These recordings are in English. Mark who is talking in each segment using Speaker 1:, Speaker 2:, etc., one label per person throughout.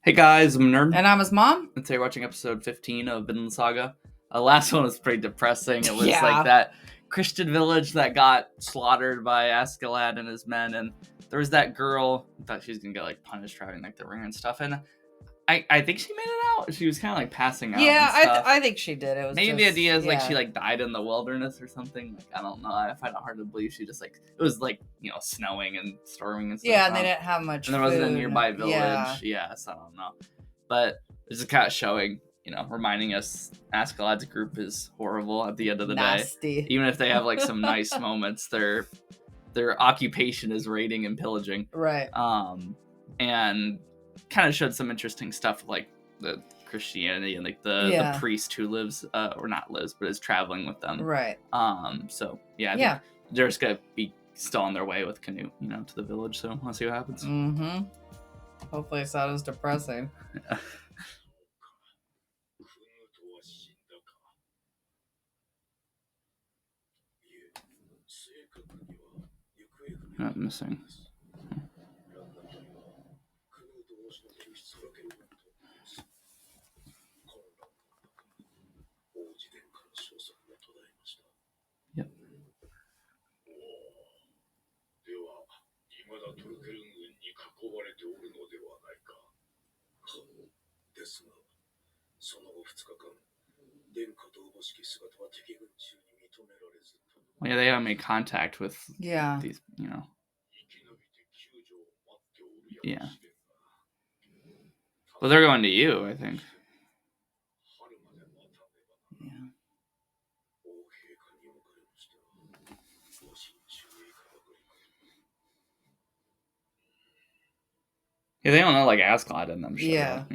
Speaker 1: Hey guys, I'm Nerd.
Speaker 2: And I'm his mom.
Speaker 1: And today we're watching episode 15 of Vinland Saga. The last one was pretty depressing. It was
Speaker 2: Yeah.
Speaker 1: like that Christian village that got slaughtered by Askeladd and his men, and there was that girl. I thought she was gonna get like punished for having like the ring and stuff, and I think she made it out. She was kind of like passing out.
Speaker 2: Yeah,
Speaker 1: and stuff.
Speaker 2: I think she did. It was
Speaker 1: maybe
Speaker 2: just,
Speaker 1: the idea is like
Speaker 2: yeah.
Speaker 1: she like died in the wilderness or something. Like I don't know. I find it hard to believe she just like it was like snowing and storming and stuff.
Speaker 2: Yeah, and they didn't have much.
Speaker 1: And there wasn't a nearby village. Yeah, so I don't know. But it's just kind of showing, reminding us Askeladd's group is horrible at the end of the
Speaker 2: Nasty.
Speaker 1: day. Even if they have like some nice moments, their occupation is raiding and pillaging.
Speaker 2: Right.
Speaker 1: And kind of showed some interesting stuff like the Christianity and like the priest who lives or not lives but is traveling with them.
Speaker 2: Right.
Speaker 1: So I think they're just gonna be still on their way with Canute, to the village. So we'll see what happens.
Speaker 2: Mm-hmm. Hopefully it's not as depressing.
Speaker 1: Yeah. Not missing. Yep. Well, yeah, they haven't made contact with these, Yeah. Well, they're going to you, I think.
Speaker 2: Yeah.
Speaker 1: Yeah, they don't know like Askeladd in them.
Speaker 2: Yeah.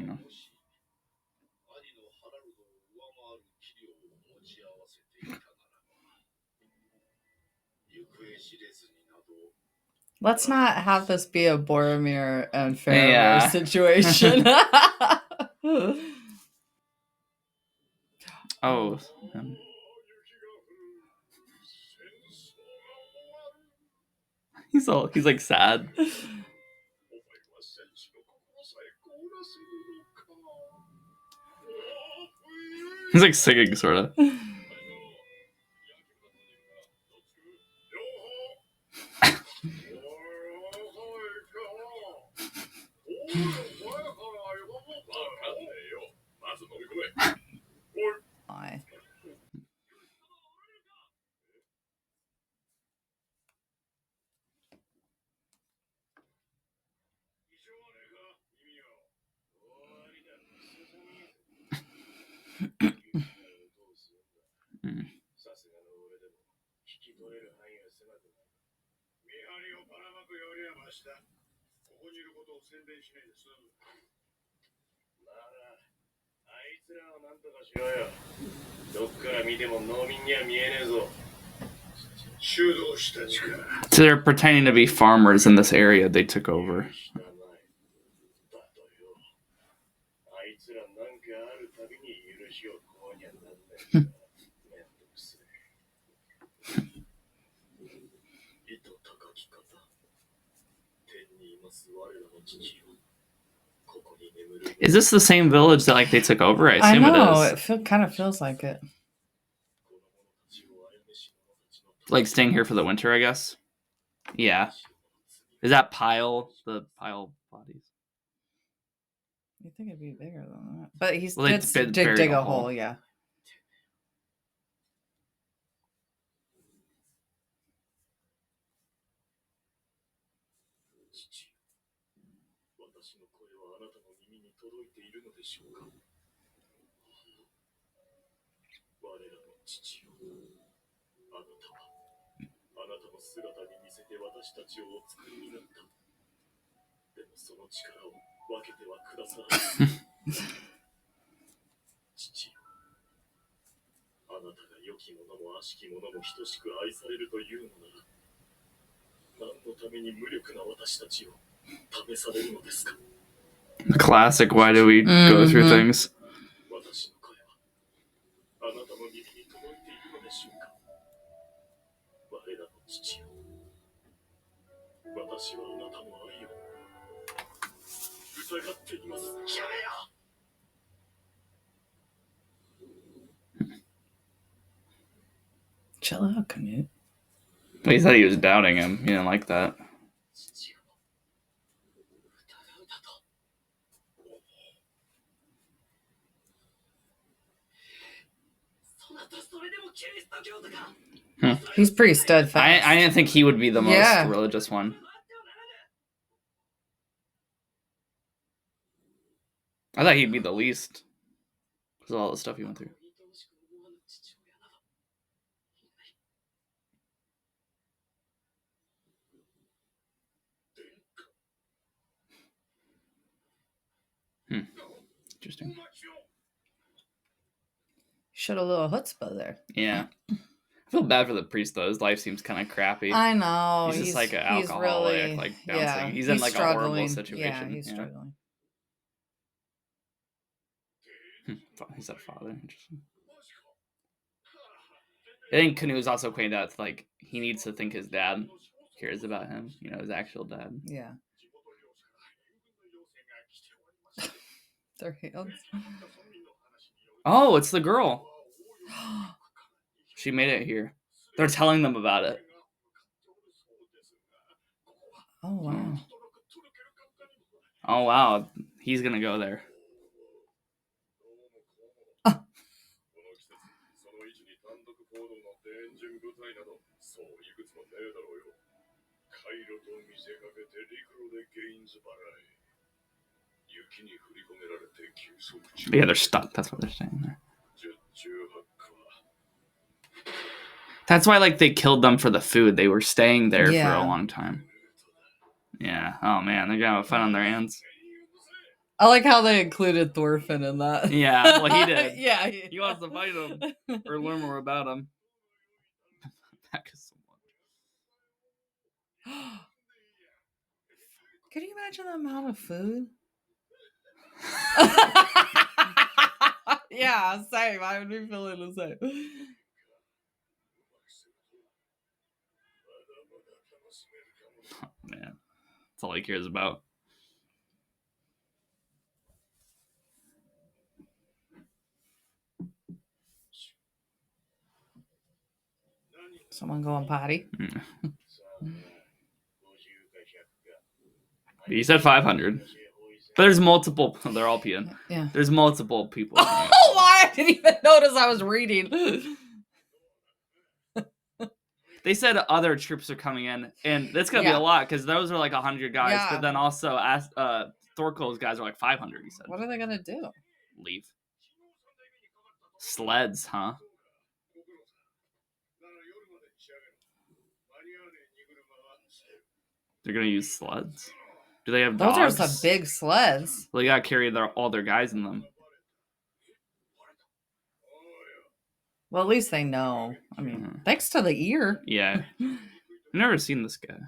Speaker 2: Let's not have this be a Boromir and Faramir situation.
Speaker 1: Oh. He's like sad. He's like singing, sort of. So they're pretending to be farmers in this area they took over. Is this the same village that like they took over? I assume it is.
Speaker 2: It kind of feels like it.
Speaker 1: Like staying here for the winter, I guess. Yeah. Is that the pile bodies?
Speaker 2: You think it'd be bigger than that? But he's
Speaker 1: did
Speaker 2: dig a hole, yeah.
Speaker 1: Classic, why do we go through things?
Speaker 2: Chill out, Canute.
Speaker 1: He said he was doubting him. He didn't like that.
Speaker 2: He's pretty steadfast.
Speaker 1: I didn't think he would be the most religious one. I thought he'd be the least. Because of all the stuff he went through. Interesting.
Speaker 2: Showed a little chutzpah there.
Speaker 1: Yeah. I feel bad for the priest though. His life seems kind of crappy.
Speaker 2: I know.
Speaker 1: He's just like an alcoholic,
Speaker 2: really,
Speaker 1: like bouncing.
Speaker 2: Yeah,
Speaker 1: he's in like
Speaker 2: struggling.
Speaker 1: A horrible situation.
Speaker 2: Yeah, he's struggling.
Speaker 1: He's that father. Interesting. I think Canute's also pointed out like he needs to think his dad cares about him. You know, his actual dad.
Speaker 2: Yeah. Their hands.
Speaker 1: Oh, it's the girl. She made it here. They're telling them about it.
Speaker 2: Oh, wow.
Speaker 1: Oh, wow. He's going to go there. Yeah, they're stuck. That's what they're saying there. That's why, like, they killed them for the food. They were staying there for a long time. Yeah. Oh, man. They're going to have fun on their hands.
Speaker 2: I like how they included Thorfinn in that.
Speaker 1: Yeah. Well, he did.
Speaker 2: Yeah.
Speaker 1: He wants to fight him or learn more about him.
Speaker 2: Can you imagine the amount of food? Yeah, same. I would be feeling the same.
Speaker 1: Man, that's all he cares about.
Speaker 2: Someone going potty?
Speaker 1: He said 500. But there's multiple. They're all peeing.
Speaker 2: Yeah.
Speaker 1: There's multiple people.
Speaker 2: Oh, why? I didn't even notice I was reading.
Speaker 1: They said other troops are coming in, and that's gonna be a lot because those are like 100 guys. Yeah. But then also, Thorkel's guys are like 500. He said.
Speaker 2: What are they gonna do?
Speaker 1: Leave. Sleds, huh? They're gonna use sleds. Do they have dogs?
Speaker 2: Those are some big sleds.
Speaker 1: Well, they gotta carry all their guys in them.
Speaker 2: Well, at least they know. I mean, thanks to the ear.
Speaker 1: Yeah. I've never seen this guy.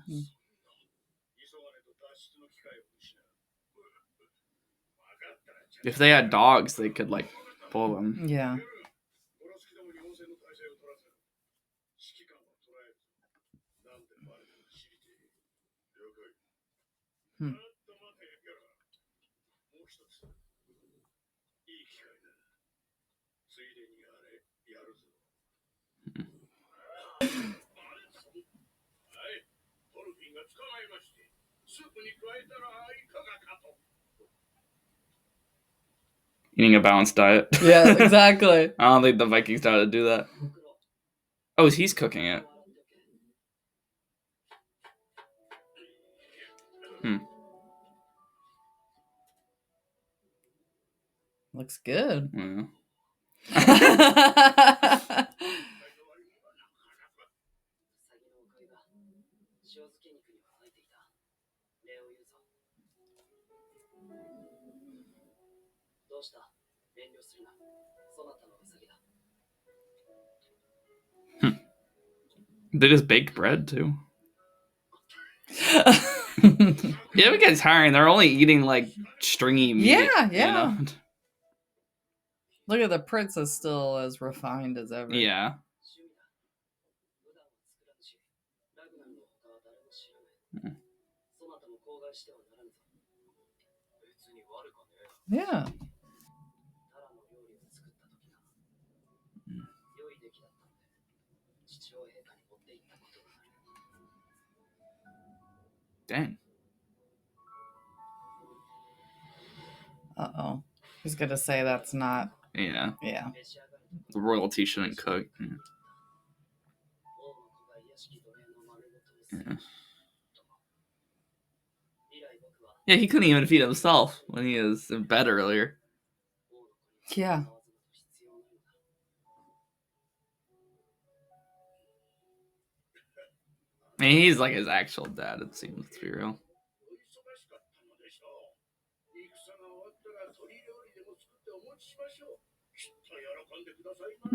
Speaker 1: If they had dogs, they could, like, pull them.
Speaker 2: Yeah.
Speaker 1: Eating a balanced diet.
Speaker 2: Yeah, exactly.
Speaker 1: I don't think the Vikings know how to do that. Oh, he's cooking it.
Speaker 2: Looks good.
Speaker 1: Yeah. They just bake bread too. Yeah, we get tiring. They're only eating like stringy meat.
Speaker 2: Yeah.
Speaker 1: You know?
Speaker 2: Look at the princess, still as refined as ever.
Speaker 1: Yeah.
Speaker 2: Yeah.
Speaker 1: Dang.
Speaker 2: Uh-oh. He's gonna say that's not...
Speaker 1: Yeah.
Speaker 2: Yeah.
Speaker 1: The royalty shouldn't cook. Yeah. Yeah, he couldn't even feed himself when he was in bed earlier.
Speaker 2: Yeah.
Speaker 1: I mean, he's like his actual dad, it seems, let's be real. I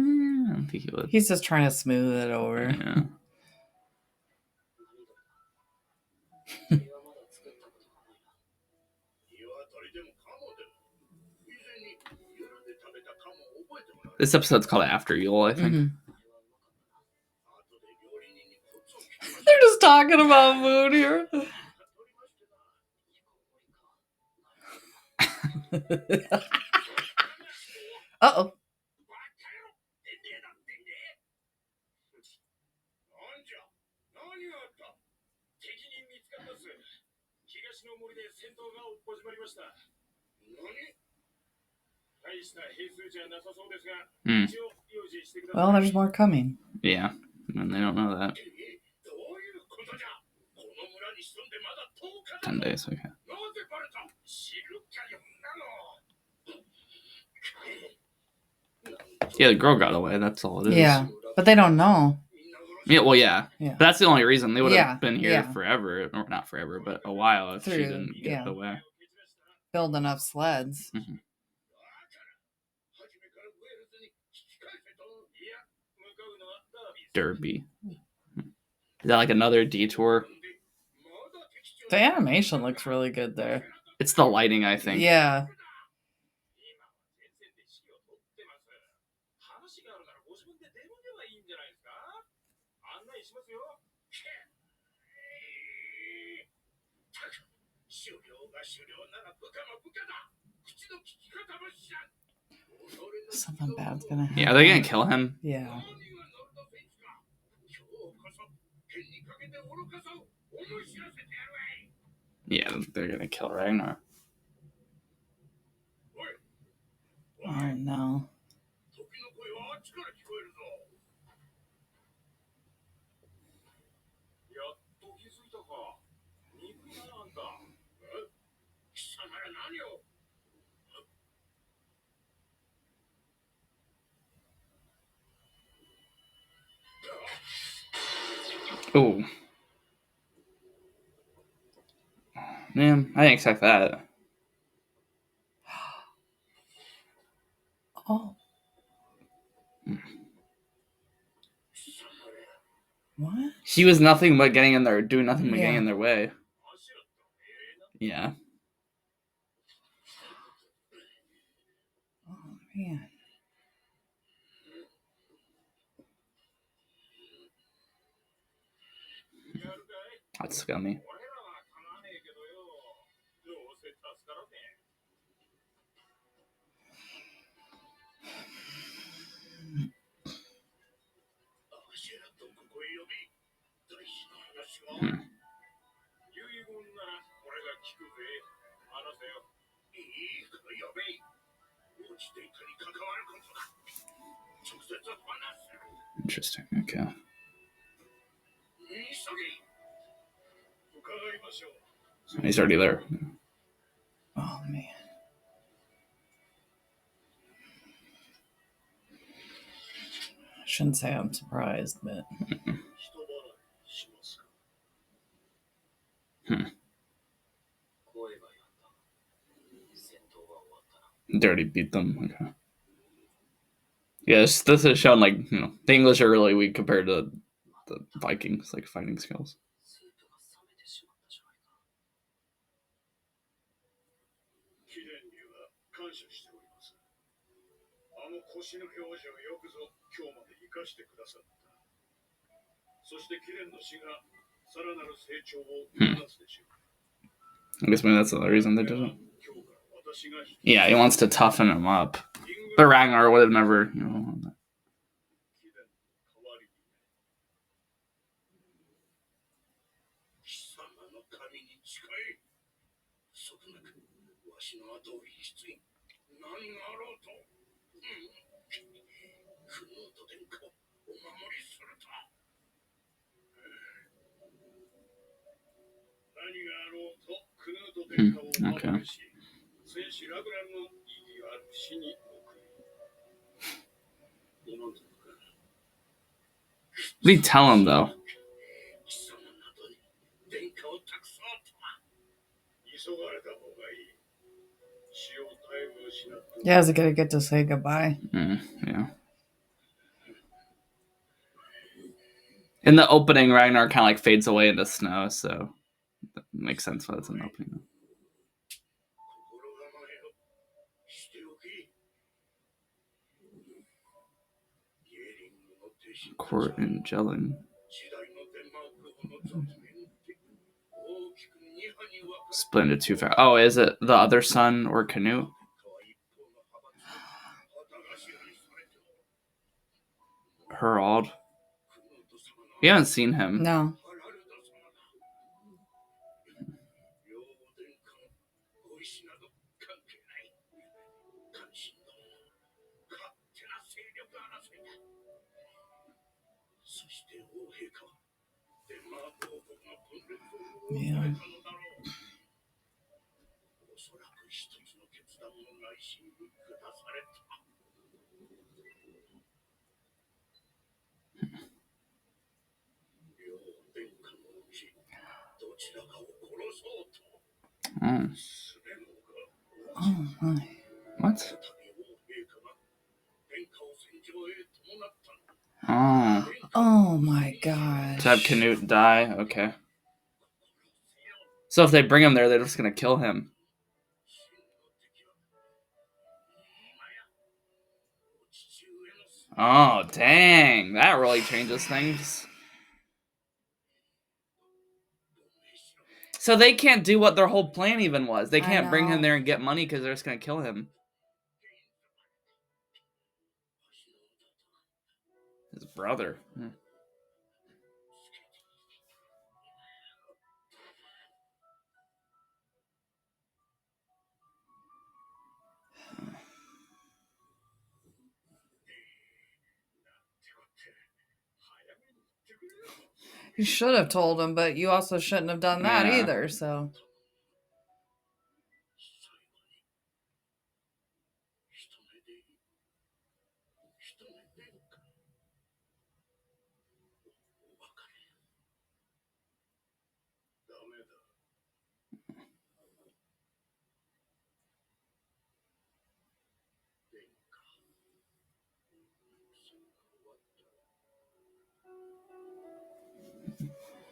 Speaker 1: don't think he would.
Speaker 2: He's just trying to smooth it over.
Speaker 1: Yeah. This episode's called After Yule, I think.
Speaker 2: Mm-hmm. They're just talking about food here. Uh-oh. Well, there's more coming.
Speaker 1: Yeah, and they don't know that. 10 days, okay. Yeah, the girl got away, that's all it is.
Speaker 2: Yeah, but they don't know.
Speaker 1: Yeah, well, yeah.
Speaker 2: Yeah.
Speaker 1: But that's the only reason. They would have been here
Speaker 2: yeah.
Speaker 1: forever, or not forever, but a while if she didn't get away.
Speaker 2: Build enough sleds.
Speaker 1: Mm-hmm. Derby. Is that like another detour?
Speaker 2: The animation looks really good there.
Speaker 1: It's the lighting, I think.
Speaker 2: Yeah. Something bad's gonna happen.
Speaker 1: Yeah, are they gonna kill him?
Speaker 2: Yeah.
Speaker 1: Yeah, they're gonna kill Ragnar.
Speaker 2: Oh no.
Speaker 1: Oh. Man, I didn't expect that.
Speaker 2: Oh. What?
Speaker 1: She was nothing but getting in there, doing nothing but getting in their way. Yeah.
Speaker 2: Oh man.
Speaker 1: That's scummy. Interesting. Okay. He's already there.
Speaker 2: Oh man. I shouldn't say I'm surprised, but
Speaker 1: They already beat them. Okay. Yeah, this is showing like, you know, the English are really weak compared to the Vikings, like fighting skills. I guess maybe that's the reason they did it. Yeah, he wants to toughen him up. But Ragnar would have never, you know. Okay. What do you tell him, though?
Speaker 2: Yeah, is it gonna get to say goodbye?
Speaker 1: Yeah. In the opening, Ragnar kind of like fades away into snow, so that makes sense why it's an opening. Court and gelling. Split into two. Oh, is it the other son or Canute? Herald. We haven't seen him.
Speaker 2: No. Yeah.
Speaker 1: Oh.
Speaker 2: Oh my.
Speaker 1: What? Oh.
Speaker 2: Oh my gosh.
Speaker 1: To have Canute die? Okay. So if they bring him there, they're just gonna kill him. Oh, dang. That really changes things. So they can't do what their whole plan even was. They can't bring him there and get money because they're just gonna kill him. His brother.
Speaker 2: You should have told him, but you also shouldn't have done that either, so.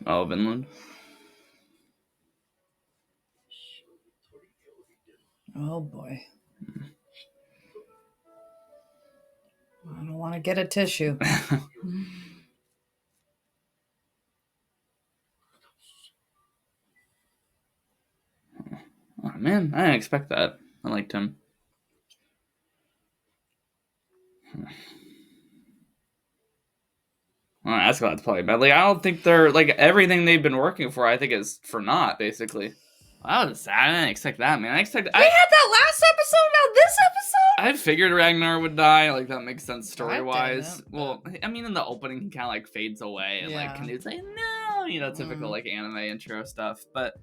Speaker 1: Oh, Vinland.
Speaker 2: Oh boy. I don't want to get a tissue.
Speaker 1: Oh, man, I didn't expect that. I liked him. Well, Ascalon's probably bad. Like, I don't think they're like everything they've been working for. I think is for naught, basically. Well, that was sad. I didn't expect that, man. I
Speaker 2: They had that last episode. Now this episode.
Speaker 1: I figured Ragnar would die. Like that makes sense story
Speaker 2: I
Speaker 1: wise.
Speaker 2: didn't,
Speaker 1: Well, I mean, in the opening, he kind of like fades away, and like Canute's like, no, typical like anime intro stuff. But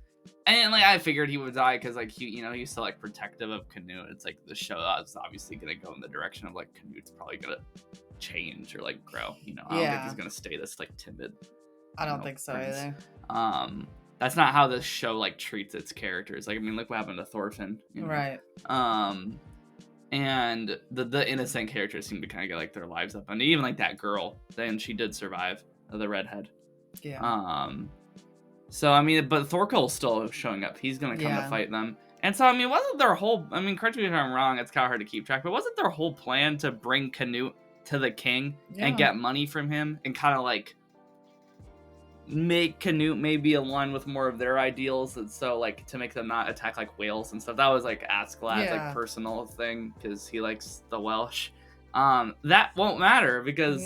Speaker 1: and like I figured he would die because like he's so like protective of Canute. It's like the show is obviously gonna go in the direction of like Canute's probably gonna change or like grow. I don't think he's gonna stay this like timid.
Speaker 2: I don't think so either.
Speaker 1: That's not how this show like treats its characters. Like I mean, look what happened to Thorfinn.
Speaker 2: Right.
Speaker 1: And the innocent characters seem to kind of get like their lives up, and even like that girl, then she did survive, the redhead.
Speaker 2: Yeah.
Speaker 1: So I mean, but Thorkel's still showing up. He's gonna come to fight them. And so I mean, wasn't their whole? I mean, correct me if I'm wrong. It's kind of hard to keep track, but wasn't their whole plan to bring Canute to the king and get money from him and kind of like make Canute maybe align with more of their ideals, and so like to make them not attack like whales and stuff? That was like Askeladd's like personal thing because he likes the Welsh. That won't matter because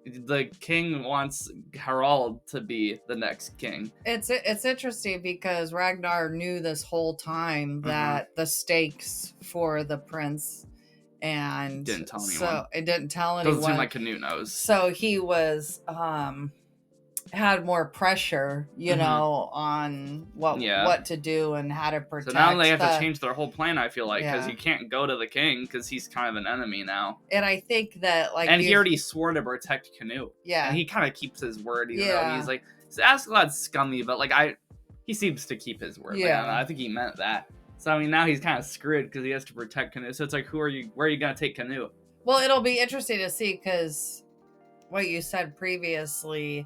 Speaker 1: the king wants Harald to be the next king.
Speaker 2: It's interesting because Ragnar knew this whole time that the stakes for the prince, and
Speaker 1: didn't tell anyone.
Speaker 2: So it didn't tell anyone.
Speaker 1: Doesn't seem like Canute knows.
Speaker 2: So he was had more pressure, you know, on what to do and how to protect.
Speaker 1: So now they have to change their whole plan, I feel like, because you can't go to the king because he's kind of an enemy now.
Speaker 2: And I think that, like,
Speaker 1: and he already swore to protect Canute.
Speaker 2: Yeah.
Speaker 1: And he kind of keeps his word, even though he's like, Askeladd's scummy, but like he seems to keep his word.
Speaker 2: Yeah.
Speaker 1: Like, I think he meant that. So I mean, now he's kind of screwed because he has to protect Canute. So it's like, where are you gonna take Canute?
Speaker 2: Well, it'll be interesting to see because what you said previously,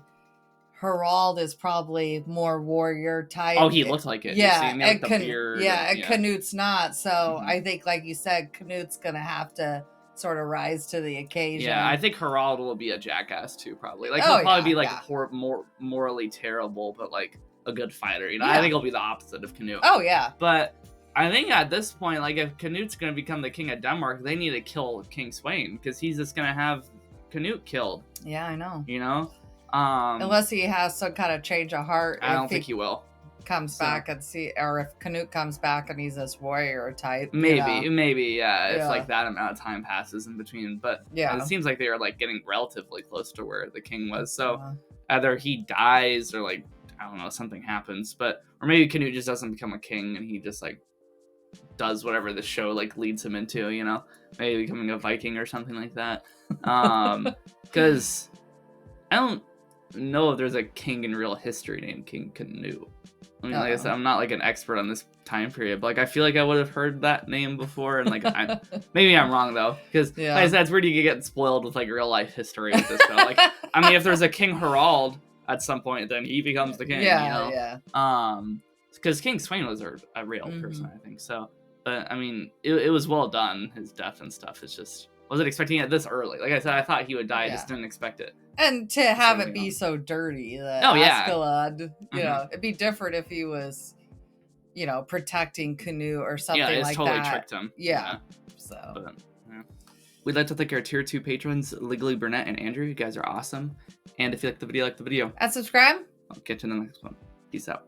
Speaker 2: Harald is probably more warrior type.
Speaker 1: Oh, he looked like it.
Speaker 2: Yeah,
Speaker 1: and like the beard
Speaker 2: and Canute's not. So I think, like you said, Canute's gonna have to sort of rise to the occasion.
Speaker 1: Yeah, I think Harald will be a jackass too, probably. Like he'll probably be like more morally terrible, but like a good fighter. You know, I think he'll be the opposite of Canute.
Speaker 2: Oh yeah.
Speaker 1: But I think at this point, like if Canute's gonna become the king of Denmark, they need to kill King Sweyn because he's just gonna have Canute killed.
Speaker 2: Yeah, I know.
Speaker 1: You know.
Speaker 2: Unless he has some kind of change of heart.
Speaker 1: I don't think he will.
Speaker 2: Comes back and or if Canute comes back and he's this warrior type.
Speaker 1: Maybe, if like that amount of time passes in between. But it seems like they are like getting relatively close to where the king was. So either he dies or like, I don't know, something happens. Or maybe Canute just doesn't become a king and he just like does whatever the show like leads him into, you know, maybe becoming a Viking or something like that. Because I don't know if there's a king in real history named King Canute. I mean, like I said, I'm not like an expert on this time period, but like I feel like I would have heard that name before, and like maybe I'm wrong though, because like I said, it's weird you get spoiled with like real life history with this show. Like, I mean, if there's a King Harald at some point, then he becomes the king. Because King Sweyn was a real person, I think. So, but I mean, it was well done. His death and stuff. It's just wasn't expecting it this early. Like I said, I thought he would die. I just didn't expect it.
Speaker 2: And to have it be so dirty, that Askeladd, you know, it'd be different if he was, you know, protecting Canute or something like that. Yeah, it's totally
Speaker 1: tricked him.
Speaker 2: Yeah. So.
Speaker 1: But, we'd like to thank our tier 2 patrons, Legally Burnett and Andrew. You guys are awesome. And if you like the video,
Speaker 2: And subscribe.
Speaker 1: I'll catch you in the next one. Peace out.